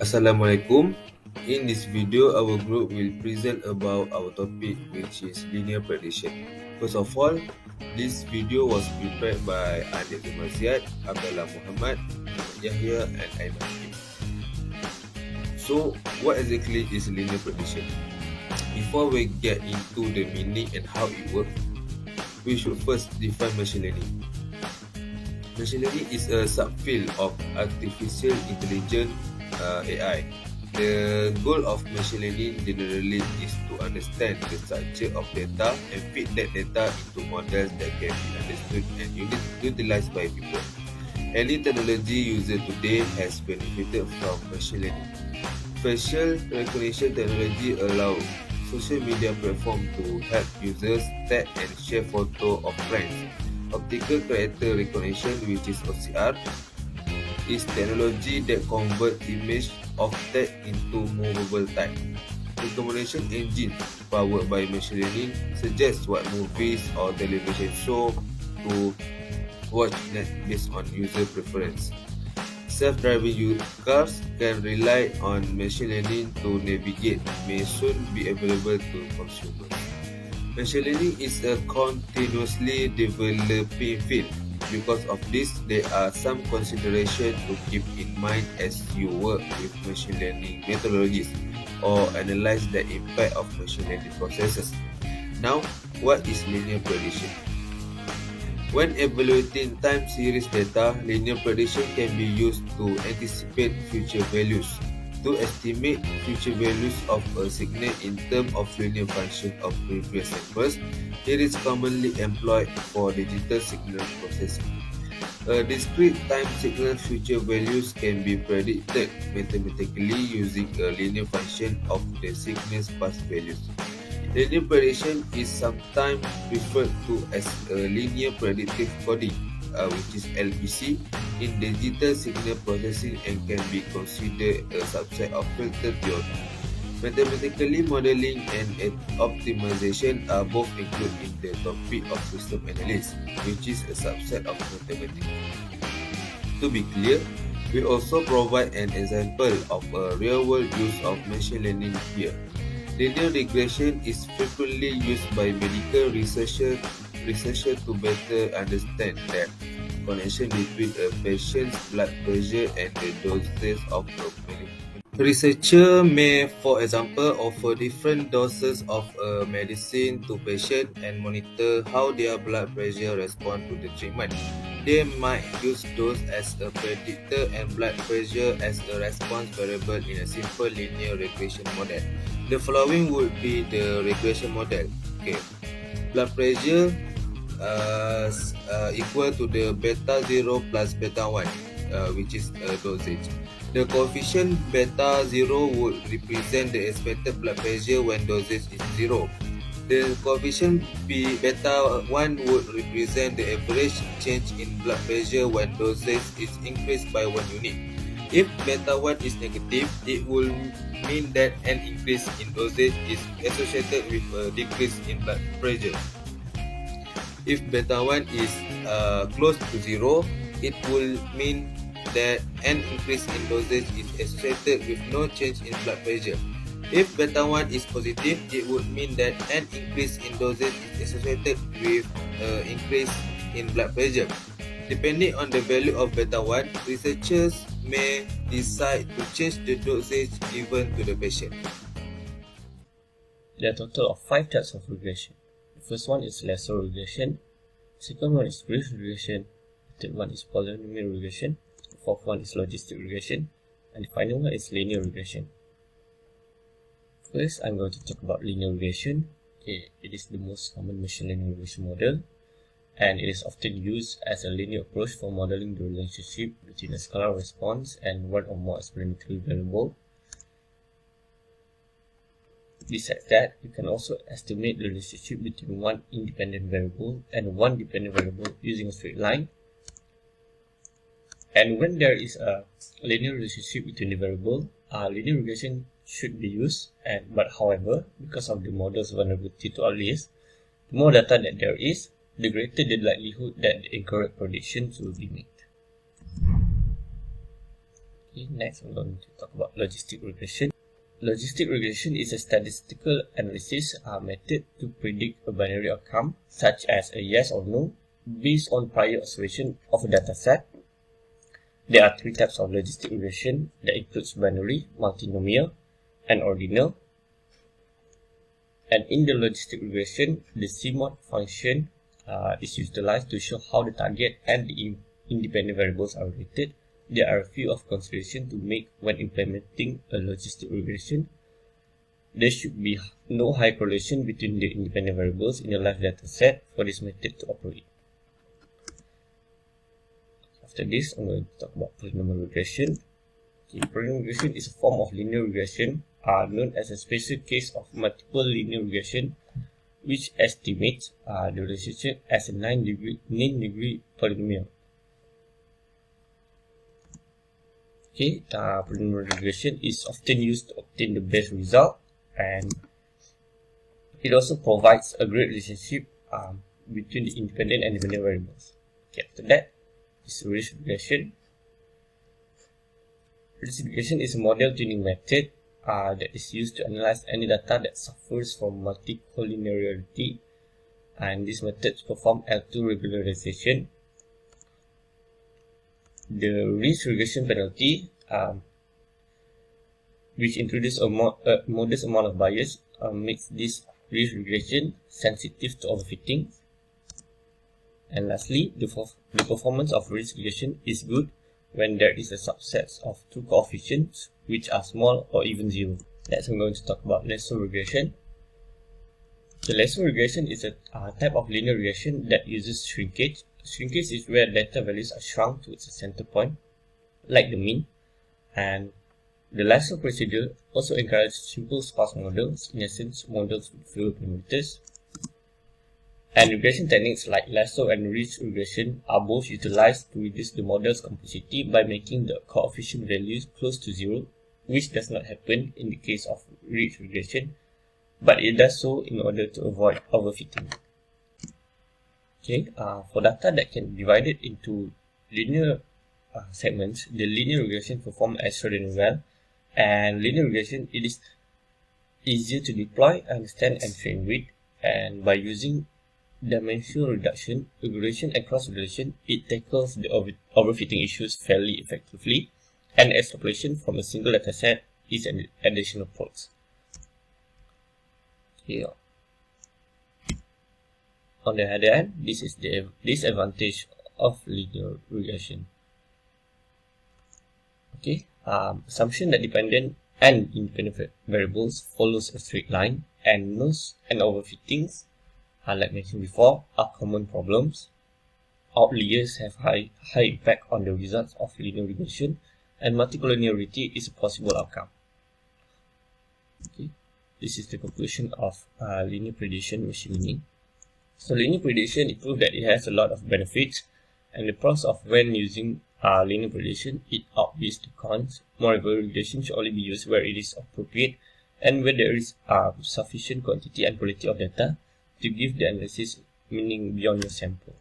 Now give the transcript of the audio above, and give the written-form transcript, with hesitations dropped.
Assalamualaikum. In this video, our group will present about our topic, which is linear prediction. First of all, this video was prepared by Adil Maziad, Abdullah Muhammad, Yahya, and Aiman. So, what exactly is linear prediction? Before we get into the meaning and how it works, we should first define machine learning. Machine learning is a subfield of artificial intelligence AI. The goal of machine learning generally is to understand the structure of data and fit that data into models that can be understood and utilized by people. Any technology used today has benefited from machine learning. Facial recognition technology allows social media platforms to help users tag and share photos of friends. Optical character recognition, which is OCR, is technology that converts image of text into movable type. Recommendation engine powered by machine learning suggests what movies or television show to watch next based on user preference. Self-driving cars can rely on machine learning to navigate may soon be available to consumers. Machine learning is a continuously developing field. Because of this, there are some considerations to keep in mind as you work with machine learning methodologies or analyze the impact of machine learning processes. Now, what is linear prediction? When evaluating time series data, linear prediction can be used to anticipate future values. To estimate future values of a signal in terms of linear function of previous samples, it is commonly employed for digital signal processing. A discrete time signal future values can be predicted mathematically using a linear function of the signal's past values. Linear prediction is sometimes referred to as a linear predictive coding, which is LPC, in digital signal processing and can be considered a subset of filter theory. Mathematically modeling and optimization are both included in the topic of system analysis, which is a subset of mathematics. To be clear, we also provide an example of a real-world use of machine learning here. Linear regression is frequently used by medical researchers to better understand the connection between a patient's blood pressure and the doses of a medicine. Researchers may, for example, offer different doses of a medicine to patients and monitor how their blood pressure responds to the treatment. They might use dose as a predictor and blood pressure as a response variable in a simple linear regression model. The following would be the regression model. Blood pressure equal to the beta 0 plus beta 1, which is a dosage. The coefficient beta 0 would represent the expected blood pressure when dosage is 0. The coefficient beta 1 would represent the average change in blood pressure when dosage is increased by 1 unit. If beta 1 is negative, it will mean that an increase in dosage is associated with a decrease in blood pressure. If beta 1 is close to 0, it will mean that an increase in dosage is associated with no change in blood pressure. If beta 1 is positive, it would mean that an increase in dosage is associated with an increase in blood pressure. Depending on the value of beta 1, researchers may decide to change the dosage given to the patient. There are a total of 5 types of regression. The first one is lasso regression, the second one is bridge regression, the third one is polynomial regression, the fourth one is logistic regression, and the final one is linear regression. First, I'm going to talk about linear regression. It is the most common machine learning regression model, and it is often used as a linear approach for modeling the relationship between a scalar response and one or more experimental variables. Besides that, you can also estimate the relationship between one independent variable and one dependent variable using a straight line. And when there is a linear relationship between the variable, linear regression should be used. But however, because of the model's vulnerability to outliers, the more data that there is, the greater the likelihood that the incorrect predictions will be made. Okay, next I'm going to talk about logistic regression. Logistic regression is a statistical analysis method to predict a binary outcome, such as a yes or no, based on prior observation of a dataset. There are three types of logistic regression that includes binary, multinomial, and ordinal. And in the logistic regression, the CMOD function is utilized to show how the target and the independent variables are related. There are a few of consideration to make when implementing a logistic regression. There should be no high correlation between the independent variables in a live data set for this method to operate. After this, I'm going to talk about polynomial regression. Polynomial regression is a form of linear regression known as a special case of multiple linear regression, which estimates the relationship as a 9-degree polynomial. Okay, polynomial regression is often used to obtain the best result, and it also provides a great relationship between the independent and dependent variables. Okay, after that is regression. Regression is a model tuning method that is used to analyze any data that suffers from multicollinearity, and this method performs L2 regularization. The risk regression penalty, which introduces a modest amount of bias, makes this risk regression sensitive to overfitting. And lastly, the performance of risk regression is good when there is a subset of two coefficients which are small or even zero. Next, I'm going to talk about lasso regression. The lasso regression is a type of linear regression that uses shrinkage. Shrinkage is where data values are shrunk to its center point, like the mean, and the lasso procedure also encourages simple sparse models, in essence models with fewer parameters. And regression techniques like lasso and ridge regression are both utilized to reduce the model's complexity by making the coefficient values close to zero, which does not happen in the case of ridge regression, but it does so in order to avoid overfitting. Okay, for data that can be divided into linear segments, the linear regression performs extraordinarily well, and linear regression, it is easier to deploy, understand, and train with, and by using dimensional reduction, regression, and cross-relation, it tackles the overfitting issues fairly effectively, and extrapolation from a single dataset is an additional approach. Okay. On the other hand, this is the disadvantage of linear regression. Okay, assumption that dependent and independent variables follows a straight line, and noise and overfittings, like mentioned before, are common problems. Outliers have high impact on the results of linear regression, and multicollinearity is a possible outcome. Okay, this is the conclusion of linear prediction machine learning. So linear prediction, it proves that it has a lot of benefits, and the pros of when using linear prediction, it outweighs the cons. Moreover, regression should only be used where it is appropriate and where there is sufficient quantity and quality of data to give the analysis meaning beyond your sample.